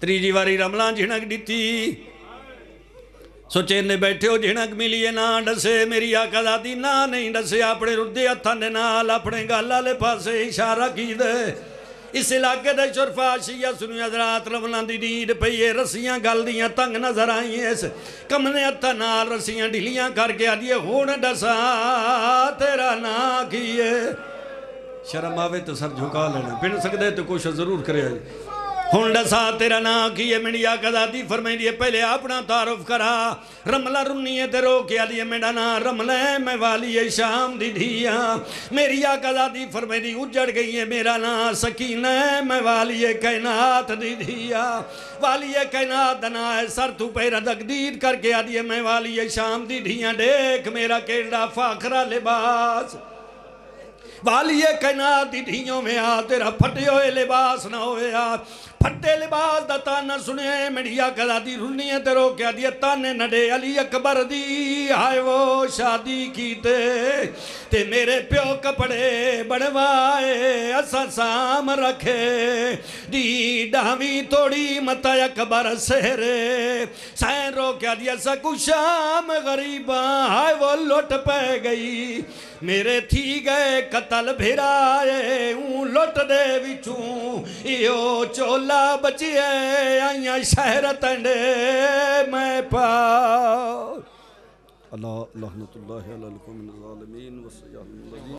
तीजी वारी रमला झिणक दी सोचे ने बैठे हो झिणक मिलीए ना दसे मेरी आका दादी ना नहीं दसे अपने रुदे हत्थां दे नाल अपने गल आले पासे इशारा की दे। इस इलाके दे शुरफा शिया सुनी हजरात रमलां दी नींद पई है रस्सियां गल दियां तंग नजर आई इस कमने हत्थां नाल रस्सियां ढिलियां करके आदिए हुण दसा तेरा ना की है। शर्म आवे तो सर झुका लेना पिन सकदे तो कोशिश जरूर करे हुण दसा तेरा ना की है। मेरी आका दादी फरमाई है पहले अपना तारुफ करा रमला रुन्नी है ते रो के आलिए मेरा ना रमला मैं वाली है शाम दी धिया। मेरी आका दादी फरमाई उजड़ गई है मेरा ना सकीना मैं वाली है कैनात दी धिया। वाली है कैनात ना है सर तू पैरा तकदीर करके आलिए मैं वाली है शाम दी धिया। देख मेरा केड़ा फाखरा लिबास वालिए कैनात दी धियों में आ तेरा फटे हुए लिबास ना होए आ फटे लिबास दा ताना सुने। मेरी आका दादी रुन्नी है ते रो के दिया ताने नडे अली अकबर दी हाय वो शादी कीते ते मेरे प्यो कपड़े बनवाए असा साम रखे दी डावी तोड़ी मता अकबर सेरे सैन रो के दिया सकु शाम गरीबा हाय वो लुट पै गई मेरे थी गए कतल भिराए लुट दे विचूं इो चोला बचिए आइया शहर तंडे मैं पा अल्लाह लहनतुल्लाहि अलल कौमिल ज़ालिमीन।